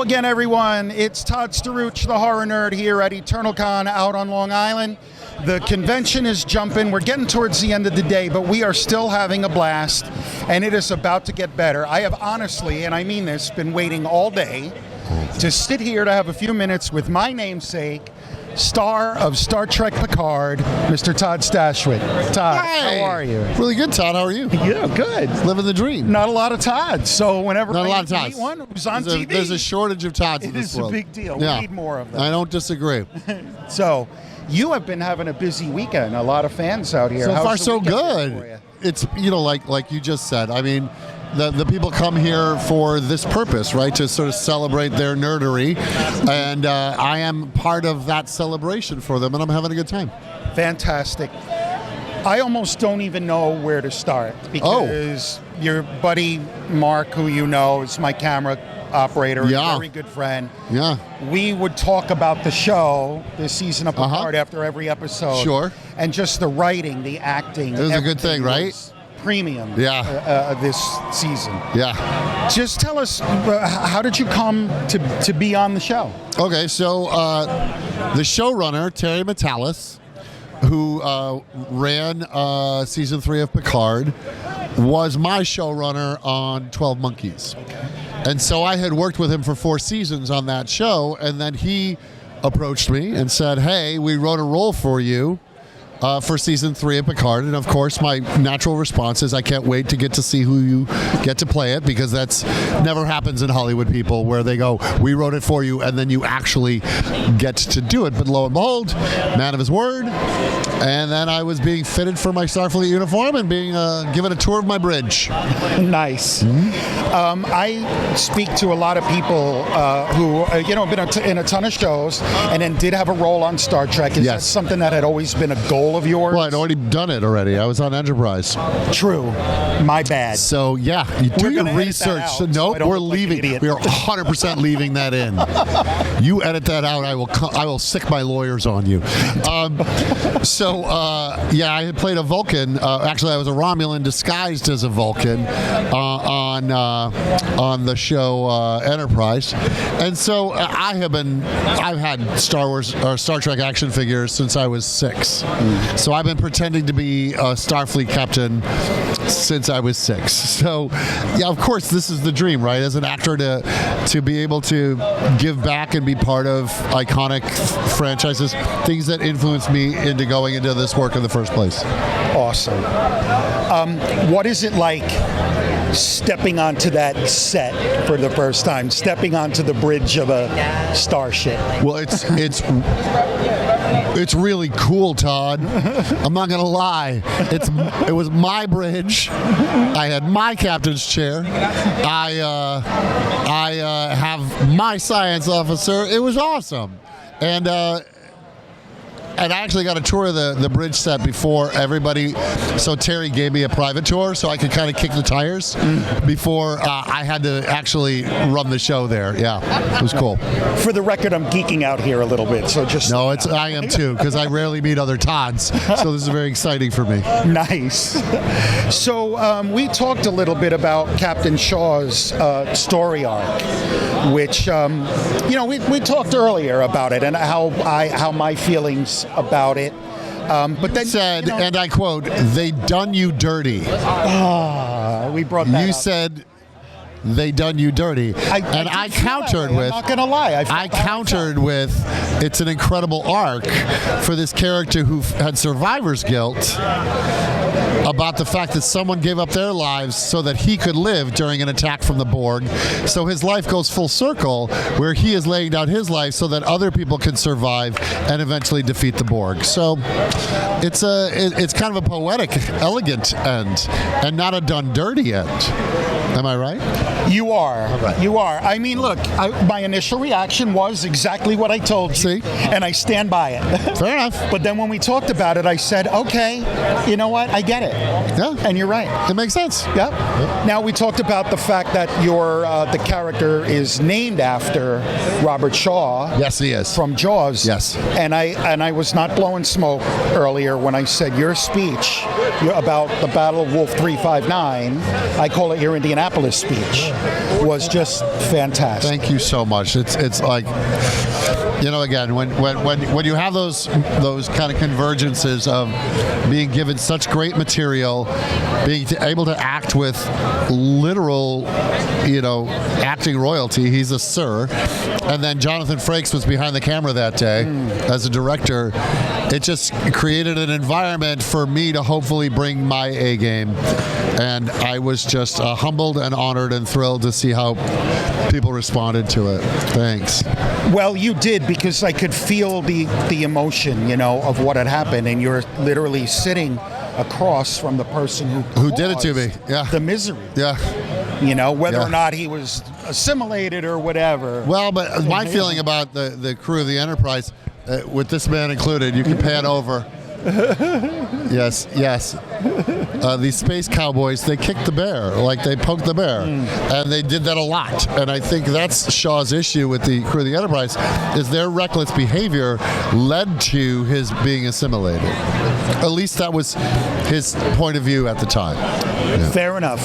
Hello again, everyone. It's Todd Stashwick, the horror nerd, here at EternalCon out on Long Island. The convention is jumping. We're getting towards the end of the day, but we are still having a blast, and it is about to get better. I have honestly, and I mean this, been waiting all day to sit here to have a few minutes with my namesake, star of Star Trek Picard, Mr. Todd Stashwick. Todd, Hey. How are you? Really good, Todd. How are you? Yeah, good. Living the dream. Not a lot of Todds, so whenever Not a I lot of Todds. meet one who's on There's TV, there's a shortage of Todds in it this is a world. big deal. Yeah. We need more of them. I don't disagree. So, you have been having a busy weekend. A lot of fans out here. So How's far, the so weekend been good. for you? It's, like you just said. I mean, the people come here for this purpose, right? To sort of celebrate their nerdery. And I am part of that celebration for them, and I'm having a good time. Fantastic. I almost don't even know where to start because your buddy Mark, who you know, is my camera operator, Yeah. a very good friend. Yeah. We would talk about the show, this season of Picard, after every episode. Sure. And just the writing, the acting. It was a good thing, everything right? was Premium. Yeah. This season. Yeah. Just tell us, how did you come to be on the show? Okay, so the showrunner, Terry Matalas, who ran season 3 of Picard, was my showrunner on 12 Monkeys. And so I had worked with him for 4 seasons on that show, and then he approached me and said, hey, we wrote a role for you for season 3 of Picard. And of course, my natural response is I can't wait to get to see who you get to play it, because that's never happens in Hollywood, people, where they go, we wrote it for you, and then you actually get to do it. But lo and behold, man of his word. And then I was being fitted for my Starfleet uniform and being given a tour of my bridge. Nice. I speak to a lot of people who, have been in a ton of shows and then did have a role on Star Trek. Is that something that had always been a goal of yours? Well, I'd already done it already. I was on Enterprise. True. My bad. So, yeah, you do your research. So nope, we're leaving. We are 100% leaving that in. You edit that out, I will sick my lawyers on you. I had played a Vulcan. Actually, I was a Romulan disguised as a Vulcan on the show Enterprise. And so I've had Star Wars or Star Trek action figures since I was 6. So I've been pretending to be a Starfleet captain since I was 6. So, yeah, of course, this is the dream, right? As an actor, to be able to give back and be part of iconic franchises, things that influenced me into going into this work in the first place. Awesome. What is it like stepping onto that set for the first time, stepping onto the bridge of a starship? Well, it's really cool, Todd. I'm not gonna lie. It was my bridge. I had my captain's chair. I have my science officer. It was awesome, and I actually got a tour of the bridge set before everybody, so Terry gave me a private tour so I could kind of kick the tires before I had to actually run the show there. Yeah, it was cool. For the record, I'm geeking out here a little bit, so just... No, I am too, because I rarely meet other Todds, so this is very exciting for me. Nice. So we talked a little bit about Captain Shaw's story arc, which, we talked earlier about it and how my feelings about it. But then said, and I quote, "They done you dirty." We brought that up. You said they done you dirty, and I countered with. I'm not gonna lie. I countered with, it's an incredible arc for this character who had survivor's guilt about the fact that someone gave up their lives so that he could live during an attack from the Borg. So his life goes full circle, where he is laying down his life so that other people can survive and eventually defeat the Borg. So it's kind of a poetic, elegant end, and not a done dirty end. Am I right? You are. Right. You are. I mean, look, my initial reaction was exactly what I told you. See? And I stand by it. Fair enough. But then when we talked about it, I said, okay, you know what? I get it. Yeah. And you're right. It makes sense. Yep. Now, we talked about the fact that the character is named after Robert Shaw. Yes, he is. From Jaws. Yes. And I was not blowing smoke earlier when I said your speech about the Battle of Wolf 359, I call it your Indianapolis speech. was just fantastic. Thank you so much. It's like, again, when you have those kind of convergences of being given such great material, being able to act with literal, acting royalty. He's a sir, and then Jonathan Frakes was behind the camera that day as a director. It just created an environment for me to hopefully bring my A game, and I was just humbled and honored and thrilled to see how people responded to it. Thanks. Well, you did, because I could feel the emotion, of what had happened, and you're literally sitting across from the person who did it to me. Yeah. The misery. Yeah. Whether or not he was assimilated or whatever. Well, but my feeling about the crew of the Enterprise, with this man included, you can pan over. Yes. These space cowboys, they kicked the bear, like they poked the bear, and they did that a lot. And I think that's Shaw's issue with the crew of the Enterprise, is their reckless behavior led to his being assimilated. At least that was his point of view at the time. Yeah. Fair enough.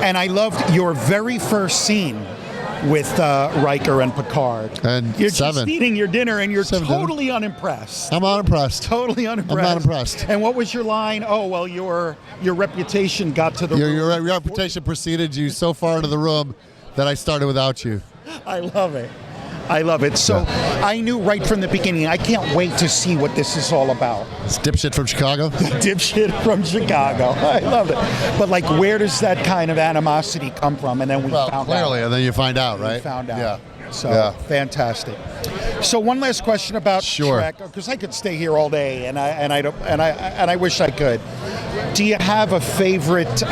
And I loved your very first scene with Riker and Picard. And you're just eating your dinner, and you're totally unimpressed. I'm unimpressed. Totally unimpressed. I'm not impressed. And what was your line? Oh, well, your reputation got to the room. Your reputation preceded you so far into the room that I started without you. I love it. So I knew right from the beginning, I can't wait to see what this is all about. It's dipshit from Chicago? Dipshit from Chicago. I love it. But where does that kind of animosity come from? And then we found out. Clearly, and then you find out, right? We found out. Yeah. So, fantastic. So one last question about Trek, because I could stay here all day, and I wish I could. Do you have a favorite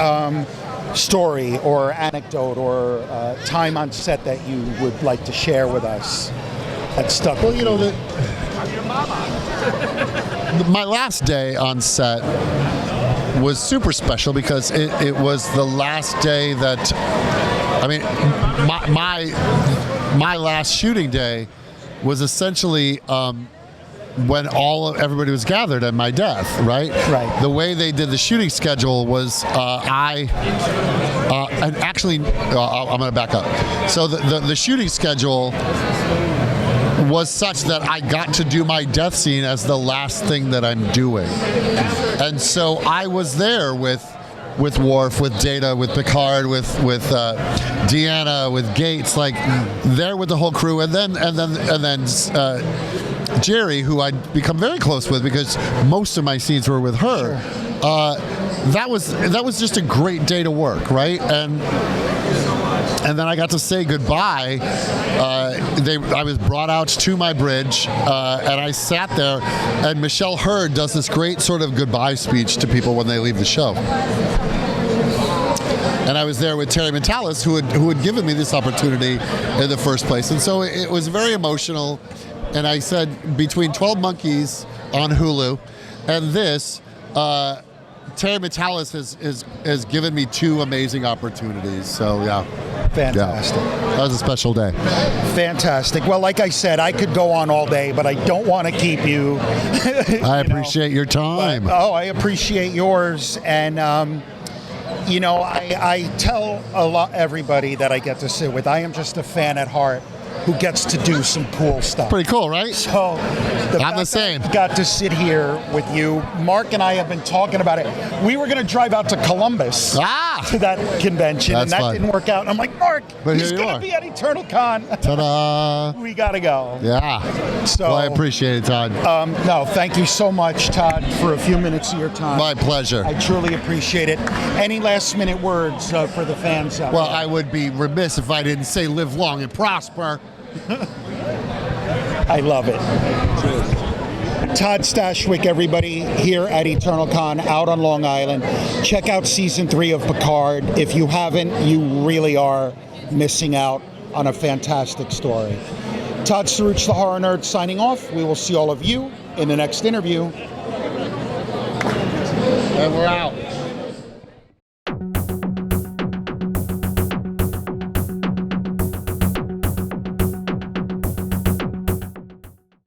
story or anecdote or time on set that you would like to share with us that stuck with you? My last day on set was super special because it was the last day that, my last shooting day was essentially when everybody was gathered at my death, right? Right. The way they did the shooting schedule was I'm going to back up. So the shooting schedule was such that I got to do my death scene as the last thing that I'm doing. And so I was there with Worf, with Data, with Picard, with Deanna, with Gates, there with the whole crew, and then Jerry, who I'd become very close with because most of my scenes were with her. Sure. That was just a great day to work, right? And then I got to say goodbye. I was brought out to my bridge, and I sat there, and Michelle Hurd does this great sort of goodbye speech to people when they leave the show. And I was there with Terry Matalas, who had given me this opportunity in the first place. And so it was very emotional. And I said, between 12 Monkeys on Hulu and this, Terry Matalas has given me two amazing opportunities. So, yeah. Fantastic. Yeah. That was a special day. Fantastic. Well, like I said, I could go on all day, but I don't want to keep you. I appreciate your time. I appreciate yours. And, I tell everybody that I get to sit with, I am just a fan at heart who gets to do some cool stuff. Pretty cool, right? So I'm the same. Got to sit here with you. Mark and I have been talking about it. We were going to drive out to Columbus to that convention, and that didn't work out. And I'm like, Mark, he's going to be at Eternal Con. Ta-da! We got to go. Yeah. So, well, I appreciate it, Todd. No, thank you so much, Todd, for a few minutes of your time. My pleasure. I truly appreciate it. Any last-minute words for the fans out there? Well, I would be remiss if I didn't say live long and prosper. I love it. Todd Stashwick, everybody, here at Eternal Con out on Long Island. Check out season 3 of Picard. If you haven't, you really are missing out on a fantastic story. Todd Stashwick, the Horror Nerd, signing off. We will see all of you in the next interview. And we're out.